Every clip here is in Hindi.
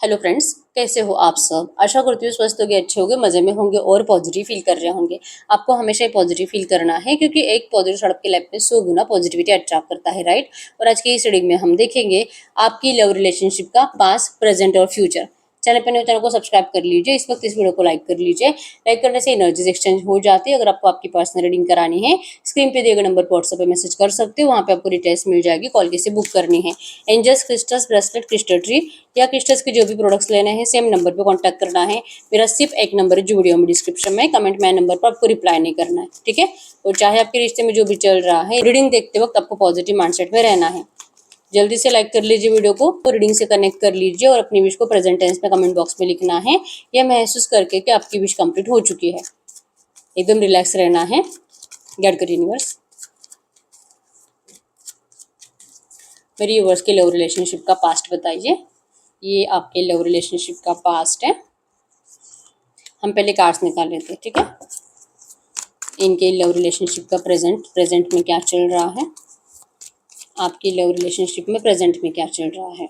हेलो फ्रेंड्स, कैसे हो आप सब। आशा करती हूँ स्वस्थ होंगे, अच्छे होंगे, मजे में होंगे और पॉजिटिव फील कर रहे होंगे। आपको हमेशा ही पॉजिटिव फील करना है क्योंकि एक पॉजिटिव थॉट आपकी लाइफ में 100 गुना पॉजिटिविटी अट्रैक्ट करता है, राइट। और आज की इस रीडिंग में हम देखेंगे आपकी लव रिलेशनशिप का पास्ट, प्रेजेंट और फ्यूचर। चैनल पर नए, चैनल को सब्सक्राइब कर लीजिए। इस वक्त इस वीडियो को लाइक कर लीजिए। लाइक करने से एनर्जीज एक्सचेंज हो जाती है। अगर आपको आपकी पर्सनल रीडिंग करानी है, स्क्रीन पे दिए गए नंबर पर व्हाट्सएप पे मैसेज कर सकते हो। वहाँ पे आपको डिटेल्स मिल जाएगी, कॉल कैसे बुक करनी है। Angels, crystals, bracelet, crystal tree या क्रिस्टल्स के जो भी प्रोडक्ट्स लेने हैं, सेम नंबर पे कांटेक्ट करना है। मेरा सिर्फ एक नंबर है जो वीडियो में डिस्क्रिप्शन में, कमेंट में नंबर पर आपको रिप्लाई नहीं करना है, ठीक है। और चाहे आपके रिश्ते में जो भी चल रहा है, रीडिंग देखते वक्त आपको पॉजिटिव माइंडसेट में रहना है। जल्दी से लाइक कर लीजिए वीडियो को, रीडिंग से कनेक्ट कर लीजिए और अपनी विश को प्रेजेंट टेंस में कमेंट बॉक्स में लिखना है, यह महसूस करके कि आपकी विश कंप्लीट हो चुकी है। एकदम रिलैक्स रहना है। गेट गुड यूनिवर्स, मेरी यूनिवर्स के लव रिलेशनशिप का पास्ट बताइए। ये आपके लव रिलेशनशिप का पास्ट है। हम पहले कार्ड्स निकाल लेते हैं, ठीक है। इनके लव रिलेशनशिप का प्रेजेंट, प्रेजेंट में क्या चल रहा है, आपकी लव रिलेशनशिप में प्रेजेंट में क्या चल रहा है।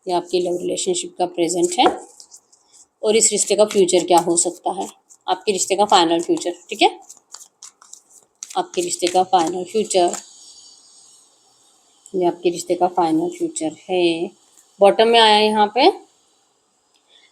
ये आपकी लव रिलेशनशिप का प्रेजेंट है और इस रिश्ते का फ्यूचर क्या हो सकता है, आपके रिश्ते का फाइनल फ्यूचर, ठीक है। आपके रिश्ते का फाइनल फ्यूचर, ये आपके रिश्ते का फाइनल फ्यूचर है। बॉटम में आया यहाँ पे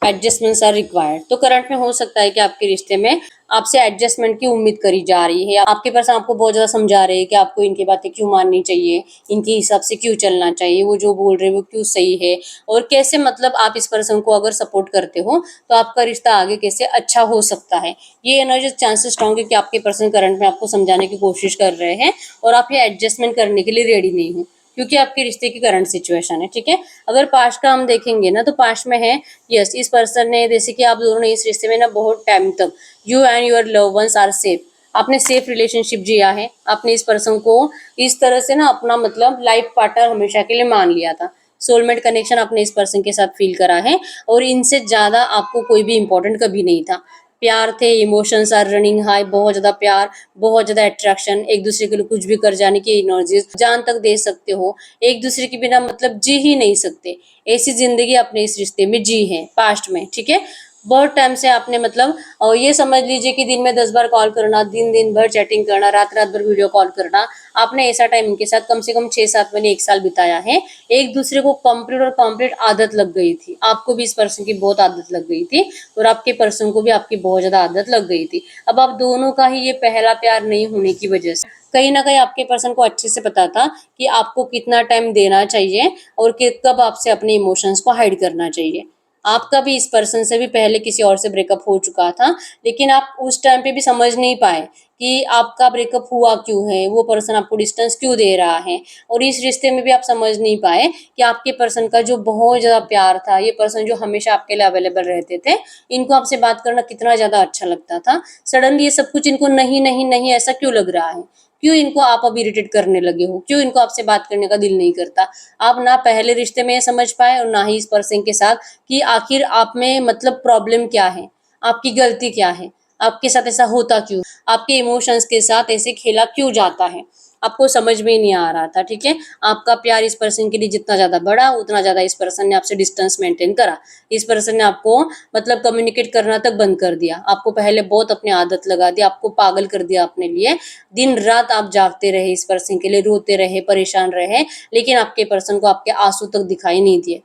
एडजस्टमेंट्स आर रिक्वायर्ड। तो करंट में हो सकता है कि आपके रिश्ते में आपसे एडजस्टमेंट की उम्मीद करी जा रही है। आपके पर्सन आपको बहुत ज्यादा समझा रहे हैं कि आपको इनकी बातें क्यों माननी चाहिए, इनके हिसाब से क्यों चलना चाहिए, वो जो बोल रहे हैं वो क्यों सही है, और कैसे मतलब आप इस पर्सन को अगर सपोर्ट करते हो तो आपका रिश्ता आगे कैसे अच्छा हो सकता है। ये एनर्जी चांसेस स्ट्रॉन्ग है कि आपके पर्सन करंट में आपको समझाने की कोशिश कर रहे हैं और आप ये एडजस्टमेंट करने के लिए रेडी नहीं हो क्योंकि आपके रिश्ते की करंट सिचुएशन है, ठीक है। अगर पास्ट का हम देखेंगे ना, तो पास्ट में है यस, इस पर्सन ने, जैसे कि आप दोनों ने इस रिश्ते में ना बहुत टाइम तक you and your love ones are safe, आपने सेफ रिलेशनशिप जिया है। आपने इस पर्सन को इस तरह से ना अपना मतलब लाइफ पार्टनर हमेशा के लिए मान लिया था। सोलमेट कनेक्शन आपने इस पर्सन के साथ फील करा है और इनसे ज्यादा आपको कोई भी इंपॉर्टेंट कभी नहीं था। प्यार थे, इमोशंस आर रनिंग हाई, बहुत ज्यादा प्यार, बहुत ज्यादा अट्रैक्शन, एक दूसरे के लिए कुछ भी कर जाने की एनर्जीज, जान तक दे सकते हो, एक दूसरे के बिना मतलब जी ही नहीं सकते। ऐसी जिंदगी अपने इस रिश्ते में जी है पास्ट में, ठीक है। बहुत टाइम से आपने मतलब ये समझ लीजिए कि दिन में 10 बार कॉल करना, दिन दिन भर चैटिंग करना, रात रात भर वीडियो कॉल करना, आपने ऐसा टाइम इनके साथ कम से कम 6-7 महीने, 1 साल बिताया है। एक दूसरे को कंप्लीट आदत लग गई थी। आपको भी इस पर्सन की बहुत आदत लग गई थी और आपके पर्सन को भी आपकी बहुत ज्यादा आदत लग गई थी। अब आप दोनों का ही ये पहला प्यार नहीं होने की वजह से कहीं ना कहीं आपके पर्सन को अच्छे से पता था कि आपको कितना टाइम देना चाहिए और कब आपसे अपने इमोशंस को हाइड करना चाहिए। आपका भी इस पर्सन से भी पहले किसी और से ब्रेकअप हो चुका था, लेकिन आप उस टाइम पे भी समझ नहीं पाए कि आपका ब्रेकअप हुआ क्यों है, वो पर्सन आपको डिस्टेंस क्यों दे रहा है। और इस रिश्ते में भी आप समझ नहीं पाए कि आपके पर्सन का जो बहुत ज्यादा प्यार था, ये पर्सन जो हमेशा आपके लिए अवेलेबल रहते थे, इनको आपसे बात करना कितना ज्यादा अच्छा लगता था। सडनली ये सब कुछ इनको नहीं नहीं नहीं ऐसा क्यों लग रहा है, क्यों इनको आप अब इरिटेट करने लगे हो, क्यों इनको आपसे बात करने का दिल नहीं करता। आप ना पहले रिश्ते में समझ पाए और ना ही इस पर्सन के साथ कि आखिर आप में मतलब प्रॉब्लम क्या है, आपकी गलती क्या है, आपके साथ ऐसा होता क्यों, आपके इमोशंस के साथ ऐसे खेला क्यों जाता है। आपको समझ में नहीं आ रहा था, ठीक है। आपका प्यार इस पर्सन के लिए जितना ज्यादा बढ़ा, उतना ज्यादा इस पर्सन ने आपसे डिस्टेंस मेंटेन करा। इस पर्सन ने आपको मतलब कम्युनिकेट करना तक बंद कर दिया। आपको पहले बहुत अपनी आदत लगा दी, आपको पागल कर दिया अपने लिए। दिन रात आप जागते रहे इस पर्सन के लिए, रोते रहे, परेशान रहे, लेकिन आपके पर्सन को आपके आंसू तक दिखाई नहीं दिए।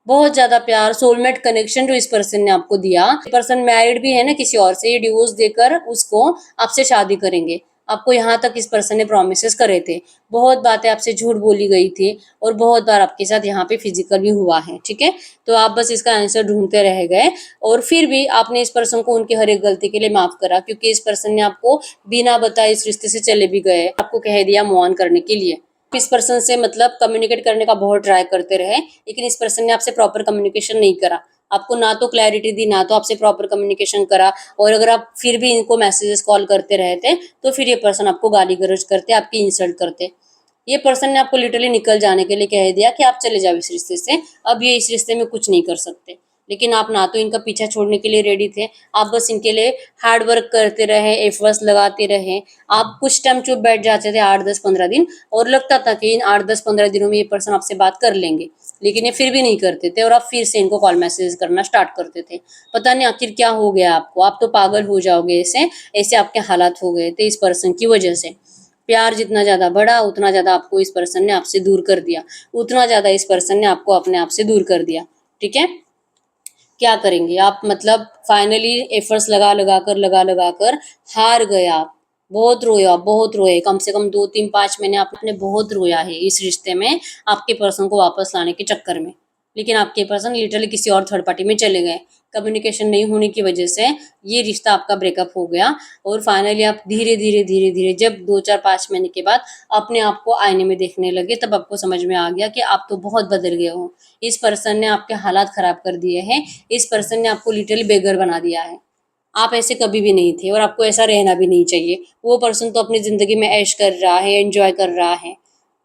बहुत ज्यादा प्यार, सोलमेट कनेक्शन जो इस पर्सन ने आपको दिया। पर्सन मैरिड भी है ना किसी और से, ये डिवोर्स देकर उसको आपसे शादी करेंगे। आपको यहाँ तक इस पर्सन ने प्रोमिस करे थे, बहुत बातें आपसे झूठ बोली गई थी और बहुत बार आपके साथ यहाँ पे फिजिकल भी हुआ है, ठीक है। तो आप बस इसका आंसर ढूंढते रह गए और फिर भी आपने इस पर्सन को उनकी हर एक गलती के लिए माफ करा, क्योंकि इस पर्सन ने आपको बिना बताए इस रिश्ते से चले भी गए, आपको कह दिया मूव ऑन करने के लिए। इस पर्सन से मतलब कम्युनिकेट करने का बहुत ट्राई करते रहे, लेकिन इस पर्सन ने आपसे प्रॉपर कम्युनिकेशन नहीं करा। आपको ना तो क्लैरिटी दी, ना तो आपसे प्रॉपर कम्युनिकेशन करा। और अगर आप फिर भी इनको मैसेजेस कॉल करते रहते तो फिर ये पर्सन आपको गाली गलौज करते, आपकी इंसल्ट करते। ये पर्सन ने आपको लिटरली निकल जाने के लिए कह दिया कि आप चले जाओ इस रिश्ते से, अब ये इस रिश्ते में कुछ नहीं कर सकते। लेकिन आप ना तो इनका पीछा छोड़ने के लिए रेडी थे, आप बस इनके लिए हार्ड वर्क करते रहे, एफर्ट्स लगाते रहे। आप कुछ टाइम चुप बैठ जाते थे 8-10-15 दिन, और लगता था कि इन 8-10-15 दिनों में ये पर्सन आपसे बात कर लेंगे, लेकिन ये फिर भी नहीं करते थे और आप फिर से इनको कॉल मैसेज करना स्टार्ट करते थे। पता नहीं आखिर क्या हो गया आपको, आप तो पागल हो जाओगे ऐसे, ऐसे आपके हालात हो गए थे इस पर्सन की वजह से। प्यार जितना ज़्यादा बढ़ा, उतना ज़्यादा आपको इस पर्सन ने आपसे दूर कर दिया, उतना ज़्यादा इस पर्सन ने आपको अपने आप से दूर कर दिया। ठीक है, क्या करेंगे आप, मतलब फाइनली एफर्ट्स लगा लगा कर हार गए आप। बहुत रोए आप, बहुत रोए, कम से कम 2-3-5 महीने आपने बहुत रोया है इस रिश्ते में, आपके पर्सन को वापस लाने के चक्कर में। लेकिन आपके पर्सन लिटरली किसी और थर्ड पार्टी में चले गए। कम्युनिकेशन नहीं होने की वजह से ये रिश्ता आपका ब्रेकअप हो गया, और फाइनली आप धीरे धीरे जब 2-4-5 महीने के बाद अपने आप को आईने में देखने लगे, तब आपको समझ में आ गया कि आप तो बहुत बदल गए हो। इस पर्सन ने आपके हालात खराब कर दिए हैं, इस पर्सन ने आपको लिटरली बेघर बना दिया है। आप ऐसे कभी भी नहीं थे और आपको ऐसा रहना भी नहीं चाहिए। वो पर्सन तो अपनी ज़िंदगी में ऐश कर रहा है, एन्जॉय कर रहा है,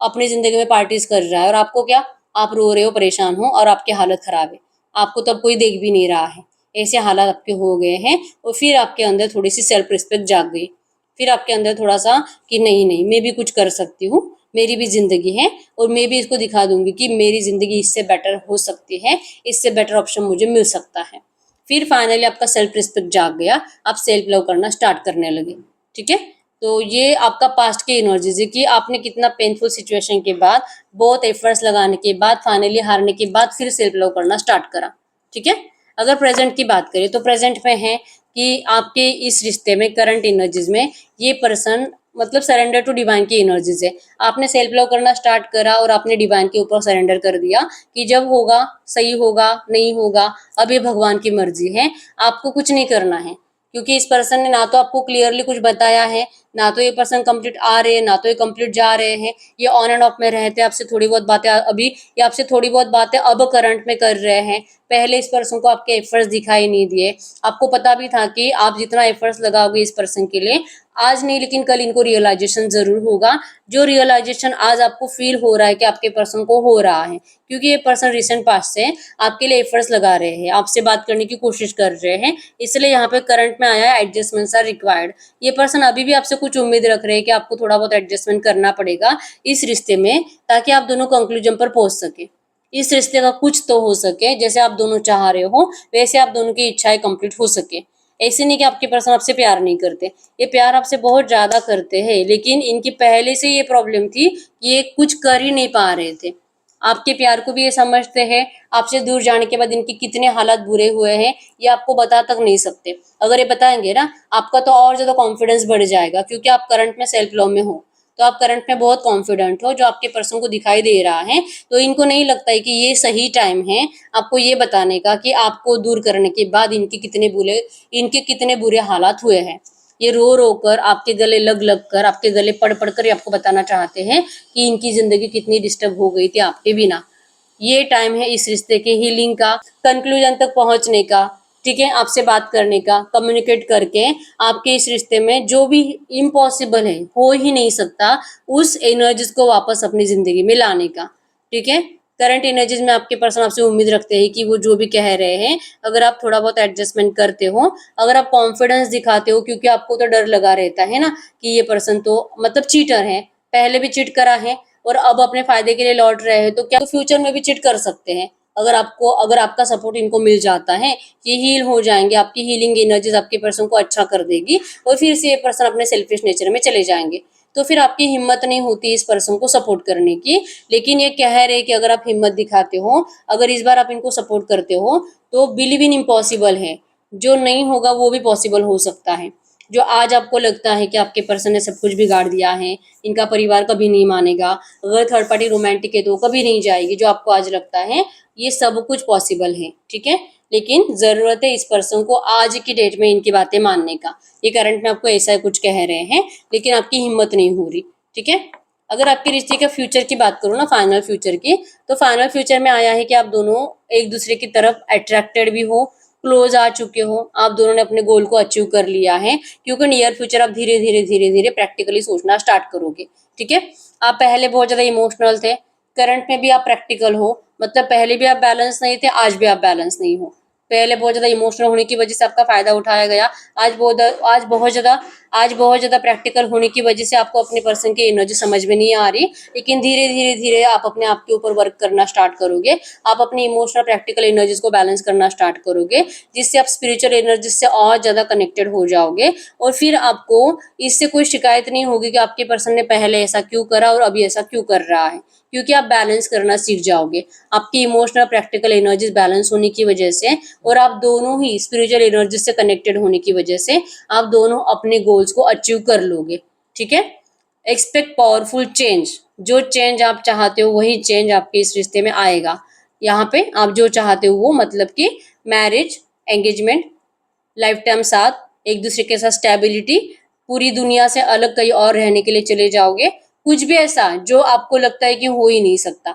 अपनी ज़िंदगी में पार्टीज़ कर रहा है, और आपको क्या, आप रो रहे हो, परेशान हो, और आपकी हालत ख़राब है। आपको तब कोई देख भी नहीं रहा है। ऐसे हालात आपके हो गए हैं, और फिर आपके अंदर थोड़ी-सी सेल्फ रिस्पेक्ट जाग गई। फिर आपके अंदर थोड़ा-सा कि नहीं, मैं भी कुछ कर सकती हूँ, मेरी भी ज़िंदगी है, और मैं भी इसको दिखा दूँगी कि मेरी ज़िंदगी इससे बेटर हो सकती है, इससे बेटर ऑप्शन मुझे मिल सकता है। फिर फाइनली आपका सेल्फ रिस्पेक्ट जाग गया, आप सेल्फ लव करना स्टार्ट करने लगे। ठीक है, तो ये आपका पास्ट की एनर्जीज है कि आपने कितना पेनफुल सिचुएशन के बाद, बहुत एफर्ट्स लगाने के बाद, फाइनली हारने के बाद फिर सेल्फ लव करना स्टार्ट करा। ठीक है, अगर प्रेजेंट की बात करें तो प्रेजेंट में है कि आपके इस रिश्ते में, करंट एनर्जीज में, ये पर्सन मतलब सरेंडर टू डिवाइन की एनर्जीज है। आपने सेल्फ लव करना स्टार्ट करा और आपने डिवाइन के ऊपर सरेंडर कर दिया कि जब होगा सही होगा, नहीं होगा अब ये भगवान की मर्जी है, आपको कुछ नहीं करना है। क्योंकि इस पर्सन ने ना तो आपको क्लियरली कुछ बताया है, ना तो ये पर्सन कंप्लीट आ रहे हैं, ना तो ये कंप्लीट जा रहे हैं। ये ऑन एंड ऑफ में रहते हैं, आपसे थोड़ी बहुत बातें अभी, ये आपसे थोड़ी बहुत बातें अब करंट में कर रहे हैं। पहले इस पर्सन को आपके एफर्ट्स दिखाई नहीं दिए, आपको पता भी था कि आप जितना एफर्ट्स लगाओगे इस पर्सन के लिए, आज नहीं लेकिन कल इनको रियलाइजेशन जरूर होगा। जो रियलाइजेशन आज आपको फील हो रहा है कि आपके पर्सन को हो रहा है, क्योंकि ये पर्सन रिसेंट पास्ट से आपके लिए एफर्ट्स लगा रहे हैं, आपसे बात करने की कोशिश कर रहे हैं, इसलिए यहाँ पे करंट में आया है एडजस्टमेंट्स आर रिक्वायर्ड। ये पर्सन अभी भी आपसे कुछ उम्मीद रख रहे हैं कि आपको थोड़ा बहुत एडजस्टमेंट करना पड़ेगा इस रिश्ते में, ताकि आप दोनों कंक्लूजन पर पहुंच सके, इस रिश्ते का कुछ तो हो सके, जैसे आप दोनों चाह रहे हो वैसे आप दोनों की इच्छाएं कंप्लीट हो सके। ऐसे नहीं कि आपके पर्सन आपसे प्यार नहीं करते, ये प्यार आपसे बहुत ज्यादा करते हैं, लेकिन इनकी पहले से ये प्रॉब्लम थी कि ये कुछ कर ही नहीं पा रहे थे। आपके प्यार को भी ये समझते हैं, आपसे दूर जाने के बाद इनके कितने हालात बुरे हुए हैं ये आपको बता तक नहीं सकते। अगर ये बताएंगे ना, आपका तो और ज्यादा कॉन्फिडेंस बढ़ जाएगा, क्योंकि आप करंट में सेल्फ लव में हो, तो आप करंट में बहुत कॉन्फिडेंट हो, जो आपके पर्सन को दिखाई दे रहा है। तो इनको नहीं लगता है कि ये सही टाइम है आपको ये बताने का कि आपको दूर करने के बाद इनके कितने बुरे हालात हुए हैं। ये रो रो कर, आपके गले लग लग कर, आपके गले पड़ पड़ कर आपको बताना चाहते हैं कि इनकी जिंदगी कितनी डिस्टर्ब हो गई थी आपके बिना। ये टाइम है इस रिश्ते के हीलिंग का, कंक्लूजन तक पहुंचने का। ठीक है, आपसे बात करने का, कम्युनिकेट करके आपके इस रिश्ते में जो भी इम्पॉसिबल है, हो ही नहीं सकता, उस एनर्जीज को वापस अपनी जिंदगी में लाने का। ठीक है, करंट एनर्जीज में आपके पर्सन आपसे उम्मीद रखते हैं कि वो जो भी कह रहे हैं, अगर आप थोड़ा बहुत एडजस्टमेंट करते हो, अगर आप कॉन्फिडेंस दिखाते हो, क्योंकि आपको तो डर लगा रहता है ना कि ये पर्सन तो मतलब चीटर है, पहले भी चीट करा है और अब अपने फायदे के लिए लौट रहे हैं, तो क्या तो फ्यूचर में भी चीट कर सकते हैं। अगर आपका सपोर्ट इनको मिल जाता है, ये हील हो जाएंगे, आपकी हीलिंग एनर्जीज आपके पर्सन को अच्छा कर देगी, और फिर से ये पर्सन अपने सेल्फिश नेचर में चले जाएंगे। तो फिर आपकी हिम्मत नहीं होती इस पर्सन को सपोर्ट करने की। लेकिन ये कह रहे कि अगर आप हिम्मत दिखाते हो, अगर इस बार आप इनको सपोर्ट करते हो, तो बिलीव इन इम्पॉसिबल है, जो नहीं होगा वो भी पॉसिबल हो सकता है। जो आज आपको लगता है कि आपके पर्सन ने सब कुछ बिगाड़ दिया है, इनका परिवार कभी नहीं मानेगा, अगर थर्ड पार्टी रोमांटिक है तो कभी नहीं जाएगी, जो आपको आज लगता है, ये सब कुछ पॉसिबल है। ठीक है, लेकिन जरूरत है इस पर्सन को आज की डेट में इनकी बातें मानने का। ये करंट में आपको ऐसा कुछ कह रहे हैं, लेकिन आपकी हिम्मत नहीं हो रही। ठीक है, अगर आपके रिश्ते के फ्यूचर की बात करूँ ना, फाइनल फ्यूचर की, तो फाइनल फ्यूचर में आया है कि आप दोनों एक दूसरे की तरफ अट्रैक्टेड भी हो, क्लोज आ चुके हो, आप दोनों ने अपने गोल को अचीव कर लिया है, क्योंकि नियर फ्यूचर आप धीरे धीरे प्रैक्टिकली सोचना स्टार्ट करोगे। ठीक है, आप पहले बहुत ज्यादा इमोशनल थे, करंट में भी आप प्रैक्टिकल हो, मतलब पहले भी आप बैलेंस नहीं थे, आज भी आप बैलेंस नहीं हो। पहले बहुत ज्यादा इमोशनल होने की वजह से आपका फायदा उठाया गया, आज बहुत ज्यादा प्रैक्टिकल होने की वजह से आपको अपने पर्सन की एनर्जी समझ में नहीं आ रही। लेकिन धीरे धीरे धीरे आप अपने आप के ऊपर वर्क करना स्टार्ट करोगे, आप अपनी इमोशनल प्रैक्टिकल एनर्जीज को बैलेंस करना स्टार्ट करोगे, जिससे आप स्पिरिचुअल एनर्जी से और ज्यादा कनेक्टेड हो जाओगे। और फिर आपको इससे कोई शिकायत नहीं होगी कि आपके पर्सन ने पहले ऐसा क्यों करा और अभी ऐसा क्यों कर रहा है, क्योंकि आप बैलेंस करना सीख जाओगे। आपकी इमोशनल प्रैक्टिकल एनर्जीज बैलेंस होने की वजह से और आप दोनों ही स्पिरिचुअल एनर्जी से कनेक्टेड होने की वजह से आप दोनों अपने गोल्स को अचीव कर लोगे। ठीक है। एक्सपेक्ट पावरफुल चेंज, जो चेंज आप चाहते हो वही चेंज आपके इस रिश्ते में आएगा। यहाँ पे आप जो चाहते हो वो मतलब कि मैरिज, एंगेजमेंट, लाइफ टाइम साथ, एक दूसरे के साथ स्टेबिलिटी, पूरी दुनिया से अलग कहीं और रहने के लिए चले जाओगे, कुछ भी ऐसा जो आपको लगता है कि हो ही नहीं सकता।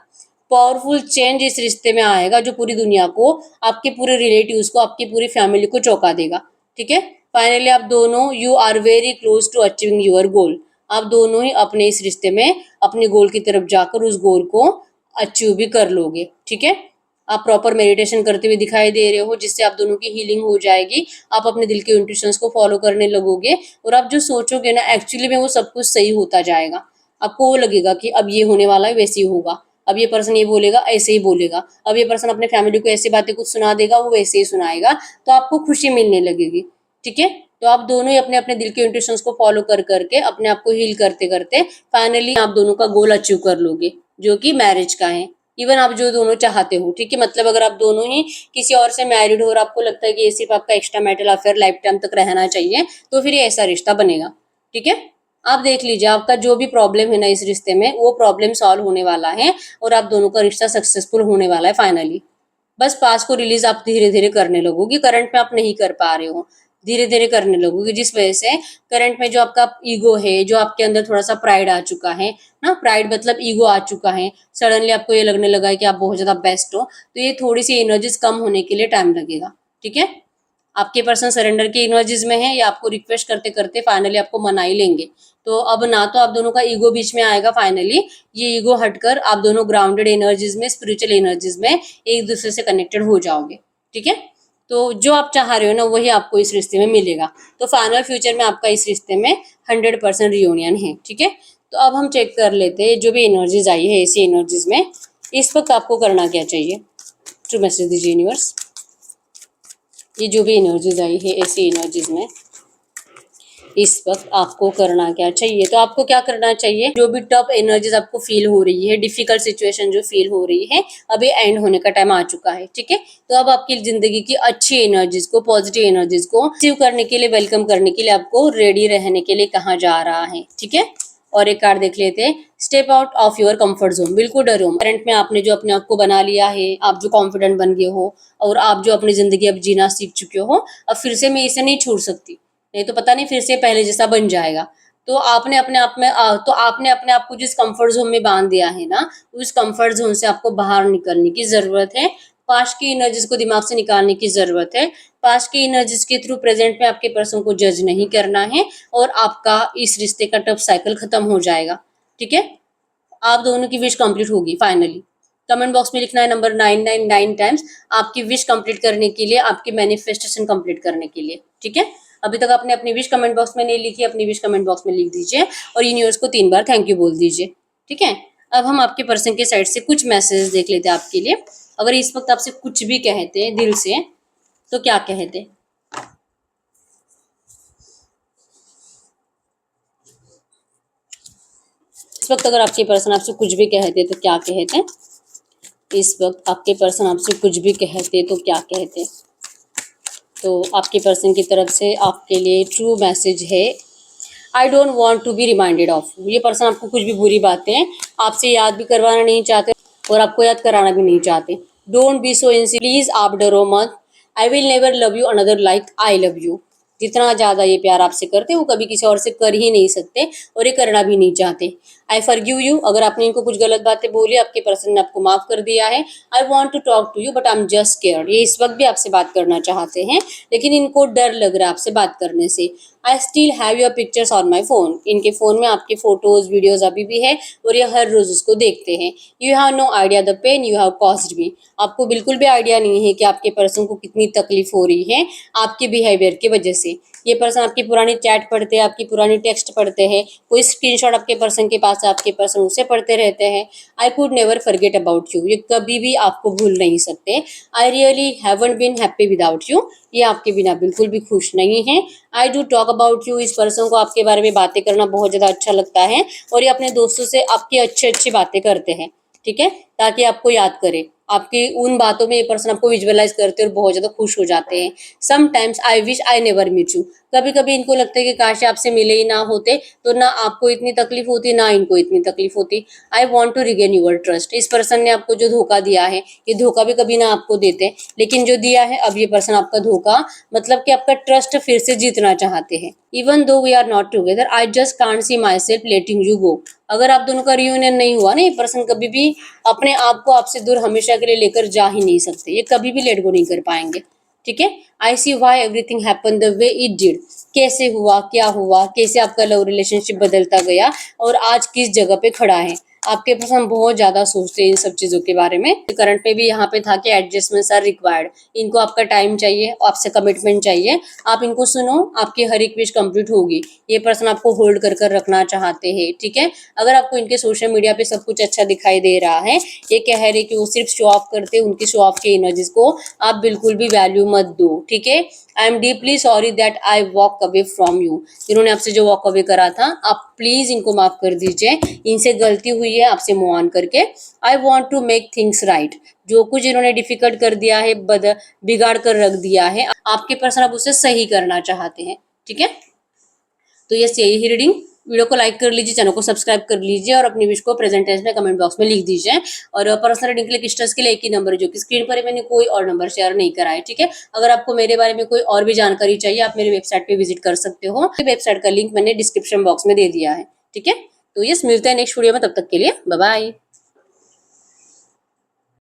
पावरफुल चेंज इस रिश्ते में आएगा जो पूरी दुनिया को, आपके पूरे रिलेटिव्स को, आपकी पूरी फैमिली को चौंका देगा। ठीक है। फाइनली आप दोनों you are very close to achieving your goal. आप दोनों ही अपने इस रिश्ते में अपने गोल की तरफ जाकर उस गोल को अचीव भी कर लोगे। ठीक है। आप प्रॉपर मेडिटेशन करते हुए दिखाई दे रहे हो, जिससे आप दोनों की हीलिंग हो जाएगी। आप अपने दिल के इंट्यूशंस को फॉलो करने लगोगे और आप जो सोचोगे ना एक्चुअली में वो सब कुछ सही होता जाएगा। आपको वो लगेगा कि अब ये होने वाला है वैसे ही होगा, अब ये पर्सन ये बोलेगा ऐसे ही बोलेगा, अब ये पर्सन अपने फैमिली को ऐसी बातें कुछ सुना देगा वो वैसे ही सुनाएगा, तो आपको खुशी मिलने लगेगी। ठीक है। तो आप दोनों ही अपने अपने दिल के इंट्यूशंस को फॉलो कर करके अपने आप को हील करते करते फाइनली आप दोनों का गोल अचीव कर लोगे, जो कि मैरिज का है। इवन आप जो दोनों चाहते हो। ठीक है। मतलब अगर आप दोनों ही किसी और से मैरिड हो और आपको लगता है कि ये सिर्फ आपका extra marital affair life time तक रहना चाहिए, तो फिर ये ऐसा रिश्ता बनेगा। ठीक है। आप देख लीजिए आपका जो भी प्रॉब्लम है ना इस रिश्ते में, वो प्रॉब्लम सॉल्व होने वाला है और आप दोनों का रिश्ता सक्सेसफुल होने वाला है फाइनली। बस पास को रिलीज आप धीरे धीरे करने लगोगे, करंट में आप नहीं कर पा रहे हो, धीरे धीरे करने लगोगे, जिस वजह से करंट में जो आपका ईगो है, जो आपके अंदर थोड़ा सा प्राइड आ चुका है ना, प्राइड मतलब ईगो आ चुका है, सडनली आपको ये लगने लगा है कि आप बहुत ज्यादा बेस्ट हो, तो ये थोड़ी सी एनर्जीज कम होने के लिए टाइम लगेगा। ठीक है। आपके पर्सन सरेंडर की एनर्जीज में है या आपको रिक्वेस्ट करते करते फाइनली आपको मना ही लेंगे। तो अब ना तो आप दोनों का ईगो बीच में आएगा, फाइनली ये ईगो हटकर आप दोनों ग्राउंडेड एनर्जीज में, स्पिरिचुअल एनर्जीज में एक दूसरे से कनेक्टेड हो जाओगे। ठीक है। तो जो आप चाह रहे हो ना वही आपको इस रिश्ते में मिलेगा। तो फाइनल फ्यूचर में आपका इस रिश्ते में 100% रियूनियन है। ठीक है। तो अब हम चेक कर लेते हैं जो भी एनर्जीज आई है ऐसी एनर्जीज में इस वक्त आपको करना क्या चाहिए। ट्रू मैसेज दीजिए यूनिवर्स। ये जो भी एनर्जीज आई है ऐसी एनर्जीज में इस वक्त आपको करना क्या चाहिए। तो आपको क्या करना चाहिए, जो भी टफ एनर्जीज आपको फील हो रही है, डिफिकल्ट सिचुएशन जो फील हो रही है, अभी एंड होने का टाइम आ चुका है। ठीक है। तो अब आपकी जिंदगी की अच्छी एनर्जीज को, पॉजिटिव एनर्जीज को रिसीव करने के लिए, वेलकम करने के लिए आपको रेडी रहने के लिए कहा जा रहा है। ठीक है। और एक कार्ड देख लेते हैं, step out of your comfort zone. बिल्कुल डरो मत। करंट में आपने जो अपने आप को बना लिया है, आप जो कॉन्फिडेंट बन गए हो और आप जो अपनी जिंदगी अब जीना सीख चुके हो, अब फिर से मैं इसे नहीं छोड़ सकती, नहीं तो पता नहीं फिर से पहले जैसा बन जाएगा। तो आपने अपने आप में आपने अपने आप को जिस कंफर्ट जोन में बांध दिया है ना, उस कंफर्ट जोन से आपको बाहर निकलने की जरूरत है। पास्ट की एनर्जीज को दिमाग से निकालने की जरूरत है। पास्ट की एनर्जीज के थ्रू प्रेजेंट में आपके पर्सन को जज नहीं करना है और आपका इस रिश्ते का टफ साइकिल खत्म हो जाएगा। ठीक है। आप दोनों की विश कंप्लीट होगी फाइनली। कमेंट बॉक्स में लिखना है नंबर 999 टाइम्स आपकी विश कंप्लीट करने के लिए, आपकी मैनिफेस्टेशन कंप्लीट करने के लिए। ठीक है। अभी तक आपने अपनी विश कमेंट बॉक्स में नहीं लिखी, अपनी विश कमेंट बॉक्स में लिख दीजिए और यूनिवर्स को 3 बार थैंक यू बोल दीजिए। ठीक है। अब हम आपके पर्सन के साइड से कुछ मैसेज देख लेते हैं आपके लिए। अगर इस वक्त आपसे कुछ भी कहते हैं दिल से तो क्या कहते? इस वक्त अगर आपके पर्सन आपसे कुछ भी कहते तो क्या कहते? इस वक्त आपके पर्सन आपसे कुछ भी कहते तो क्या कहते? तो आपके पर्सन की तरफ से आपके लिए ट्रू मैसेज है, I don't want to be reminded of. ये पर्सन आपको कुछ भी बुरी बातें आपसे याद भी करवाना नहीं चाहते और आपको याद कराना भी नहीं चाहते। डोंट बी सो इनसी, प्लीज आप डरो मत। I will never love you another like I love you. जितना ज़्यादा ये प्यार आपसे करते वो कभी किसी और से कर ही नहीं सकते और ये करना भी नहीं चाहते। आई फॉरगिव यू, अगर आपने इनको कुछ गलत बातें बोली आपके पर्सन ने आपको माफ कर दिया है। I want to talk to you but I am just scared, ये इस वक्त भी आपसे बात करना चाहते हैं लेकिन इनको डर लग रहा है आपसे बात करने से। I still have your pictures on my phone. इनके फोन में आपके फोटोज वीडियोज अभी भी है और ये हर रोज उसको देखते हैं। You have no idea the pain you have caused me. आपको बिल्कुल भी आइडिया नहीं है कि आपके पर्सन को कितनी तकलीफ हो रही है आपके बिहेवियर की वजह से। ये पर्सन आपकी पुरानी चैट पढ़ते हैं, आपकी पुरानी टेक्स्ट पढ़ते हैं, कोई स्क्रीनशॉट आपके पर्सन के पास है, आपके पर्सन उसे पढ़ते रहते हैं। I could never forget about you. ये कभी भी आपको भूल नहीं सकते। I really haven't been happy without you. ये आपके बिना बिल्कुल भी खुश नहीं है। I do talk about you. इस पर्सन को आपके बारे में बातें करना बहुत ज़्यादा अच्छा लगता है और ये अपने दोस्तों से आपकी अच्छी अच्छी बातें करते हैं, ठीक है, ताकि आपको याद करे। आपकी उन बातों में ये पर्सन आपको विजुअलाइज करते हैं और बहुत ज़्यादा खुश हो जाते हैं। Sometimes I wish I never meet you. कभी कभी इनको लगता है कि काश आपसे मिले ही ना होते तो ना आपको इतनी तकलीफ होती ना इनको इतनी तकलीफ होती। I want to regain your trust. इस पर्सन ने आपको जो धोखा दिया है, ये धोखा भी कभी ना आपको देते, लेकिन जो दिया है अब ये पर्सन आपका धोखा मतलब कि आपका ट्रस्ट फिर से जीतना चाहते हैं। Even though we are not together I just can't see myself letting you go. अगर आप दोनों का रियूनियन नहीं हुआ ना, ये पर्सन कभी भी अपने आप को आपसे दूर हमेशा के लिए लेकर जा ही नहीं सकते। ये कभी भी लेट गो नहीं कर पाएंगे, ठीक है। I see why everything happen the way it did. कैसे हुआ, क्या हुआ, कैसे आपका लव रिलेशनशिप बदलता गया और आज किस जगह पे खड़ा है। आपके पर्सन बहुत ज्यादा सोचते हैं इन सब चीजों के बारे में। करंट पे भी यहाँ पे था कि एडजस्टमेंट्स आर रिक्वायर्ड। इनको आपका टाइम चाहिए, आपसे कमिटमेंट चाहिए। आप इनको सुनो, आपकी हर एक विश कंप्लीट होगी। ये पर्सन आपको होल्ड कर कर रखना चाहते हैं, ठीक है। अगर आपको इनके सोशल मीडिया पे सब कुछ अच्छा दिखाई दे रहा है, ये कह रहे कि वो सिर्फ शो ऑफ करते हैं, उनकी शो ऑफ की एनर्जीज को आप बिल्कुल भी वैल्यू मत दो, ठीक है। I am deeply sorry that I walk away from you. इन्होंने आपसे जो वॉक अवे करा था, आप प्लीज इनको माफ कर दीजिए। इनसे गलती हुई है, आपसे मूव ऑन करके। I want to make things right. जो कुछ इन्होंने डिफिकल्ट कर दिया है, बिगाड़ कर रख दिया है, आपके पर्सन अब उसे सही करना चाहते हैं, ठीक है। तो यही ही रीडिंग। वीडियो को लाइक कर लीजिए, चैनल को सब्सक्राइब कर लीजिए और अपनी विश को प्रेजेंट टेंस में कमेंट बॉक्स में लिख दीजिए। और पर्सनल रीडिंग के लिए किस्टर्स के लिए एक ही नंबर है जो कि स्क्रीन पर है, मैंने कोई और नंबर शेयर नहीं करा है, ठीक है। अगर आपको मेरे बारे में कोई और भी जानकारी चाहिए, आप मेरी वेबसाइट पे विजिट कर सकते हो। वेबसाइट का लिंक मैंने डिस्क्रिप्शन बॉक्स में दे दिया है, ठीक है। तो यस, मिलते हैं नेक्स्ट वीडियो में, तब तक के लिए बाय बाय।